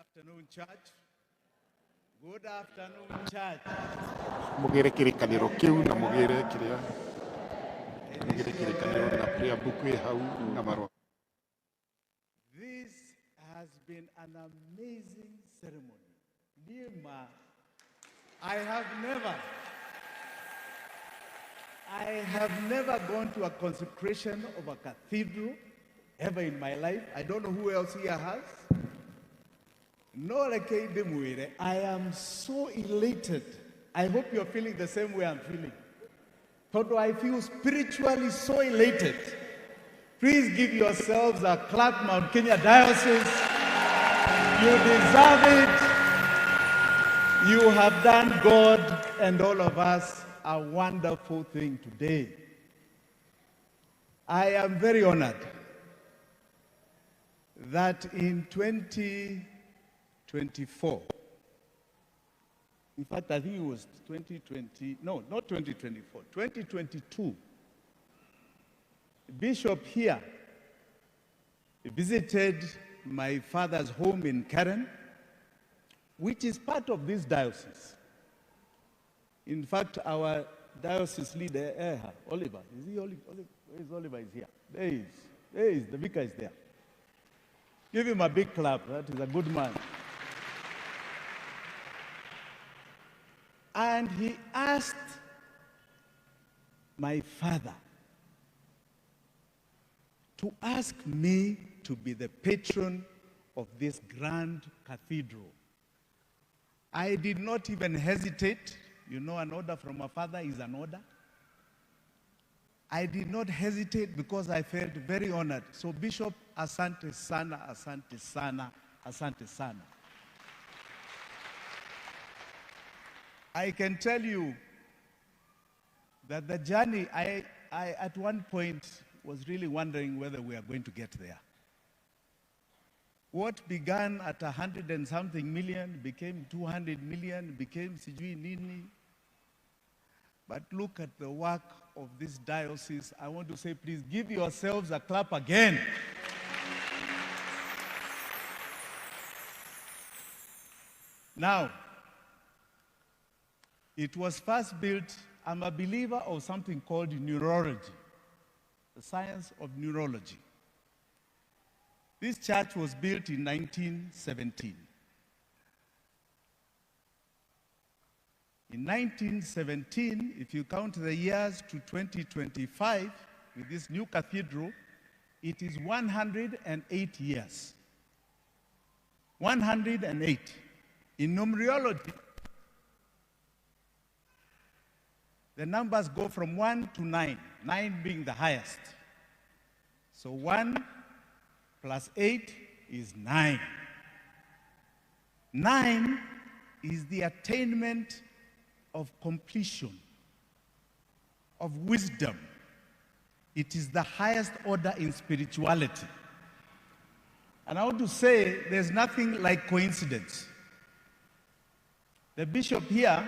afternoon, church. Good afternoon, church. Mugere kirikaniro kiu na mugere kirikaniro na prayer book hau na marwa. This has been an amazing ceremony. Nima, I have never gone to a consecration of a cathedral ever in my life. I don't know who else here has. I am so elated. I hope you're feeling the same way I'm feeling. Toto, I feel spiritually so elated. Please give yourselves a clap, Mount Kenya Diocese. You deserve it. You have done God and all of us a wonderful thing today. I am very honored that in 2024, in fact, I think it was 2020, no, not 2024, 2022, Bishop here visited my father's home in Karen, which is part of this diocese. In fact, our diocese leader, Oliver, is he Oliver? Where is Oliver? Is here. There he is. There he is. The vicar is there. Give him a big clap. That is a good man. And he asked my father to ask me to be the patron of this grand cathedral. I did not even hesitate. You know, an order from a father is an order. I did not hesitate because I felt very honored. So Bishop, asante sana, asante sana, asante sana. I can tell you that the journey, I at one point was really wondering whether we are going to get there. What began at 100 and something million became 200 million, became sijui nini. But look at the work of this diocese. I want to say, please give yourselves a clap again. Now, it was first built, I'm a believer of something called Numerology, the science of neurology. This church was built in 1917. In 1917, if you count the years to 2025, with this new cathedral, it is 108 years. 108. In numerology, the numbers go from 1 to 9, 9 being the highest. So 1 plus 8 is 9. 9 is the attainment of completion, of wisdom. It is the highest order in spirituality. And I want to say there's nothing like coincidence. The bishop here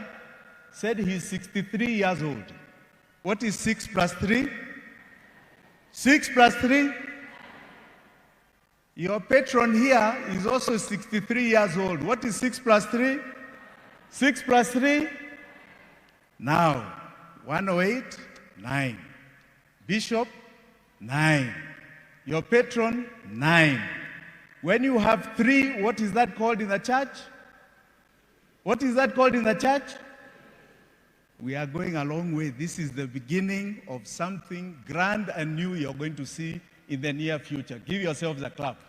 said he's 63 years old. What is 6 plus 3? 6 plus 3? Your patron here is also 63 years old. What is 6 plus 3? 6 plus 3? Now, 108, 9. Bishop, 9. Your patron, 9. When you have 3, what is that called in the church? What is that called in the church? We are going a long way. This is the beginning of something grand and new you're going to see in the near future. Give yourselves a clap.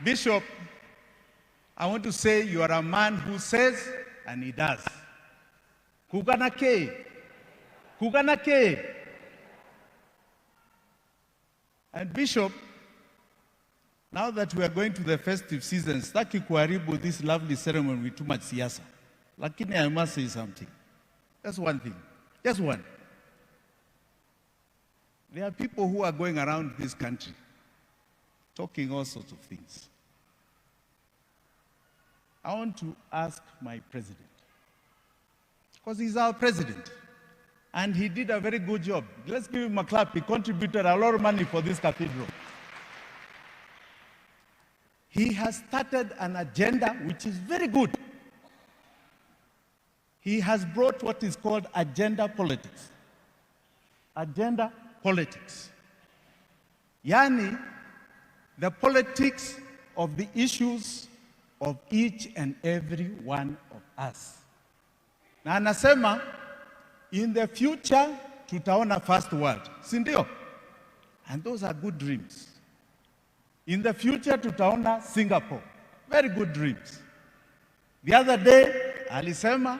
Bishop, I want to say you are a man who says and he does. Kuganake. Kuganake. And Bishop, now that we are going to the festive season, sitaki kuharibu this lovely ceremony with too much siasa. Lakini I must say something. Just one thing. Just one. There are people who are going around this country talking all sorts of things. I want to ask my president, because he's our president, and he did a very good job. Let's give him a clap. He contributed a lot of money for this cathedral. He has started an agenda which is very good. He has brought what is called agenda politics. Agenda politics. Yani, the politics of the issues of each and every one of us. Na anasema, in the future, tutaona first world. Si ndio? And those are good dreams. In the future, tutaona Singapore. Very good dreams. The other day, alisema,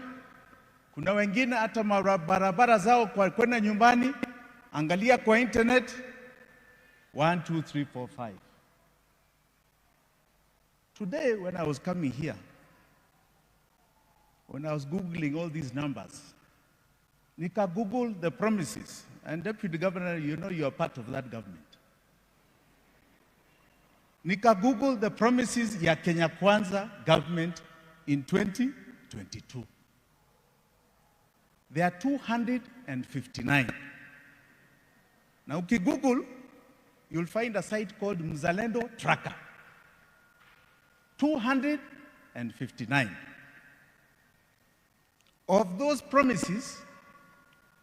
kuna wengine hata barabara zao kwa kwenda nyumbani, angalia kwa internet, 1, 2, 3, 4, 5. Today, when I was coming here, when I was Googling all these numbers, Nika Google the promises, and Deputy Governor, you know you are part of that government. Nika Google the promises ya Kenya Kwanza government in 2022. There are 259. Now, if you Google, you'll find a site called Mzalendo Tracker. 259. Of those promises,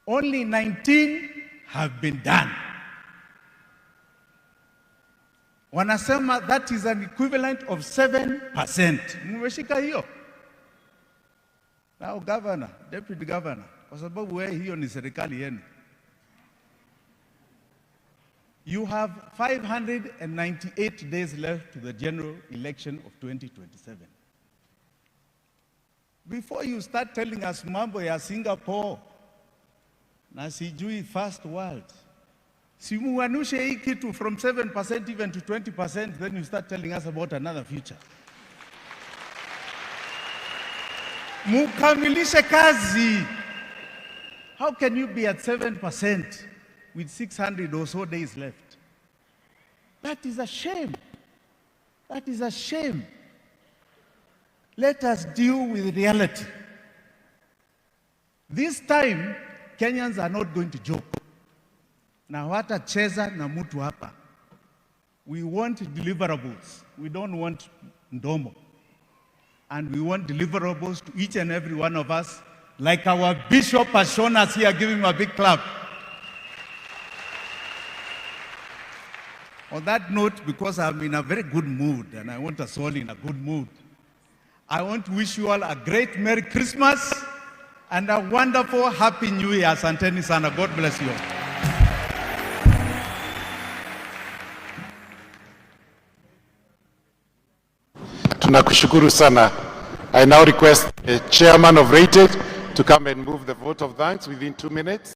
only 19 have been done. Wanasema that is an equivalent of 7%. Mmeshika hiyo? Now, Governor, Deputy Governor, kwa sababu wewe hiyo ni serikali yenu. You have 598 days left to the general election of 2027. Before you start telling us mambo ya Singapore na sijui first world, simuanushe hii kitu from 7% even to 20%, then you start telling us about another future. Mukamilishe kazi. How can you be at 7% with 600 or so days left? That is a shame. That is a shame. Let us deal with reality. This time, Kenyans are not going to joke. Na watacheza na mtu hapa. We want deliverables. We don't want ndomo. And we want deliverables to each and every one of us, like our bishop has shown us here. Give him a big clap. On that note, because I'm in a very good mood and I want us all in a good mood, I want to wish you all a great Merry Christmas and a wonderful Happy New Year. Asanteni sana. God bless you all. Tunakushukuru sana. I now request the chairman of Rated to come and move the vote of thanks within 2 minutes.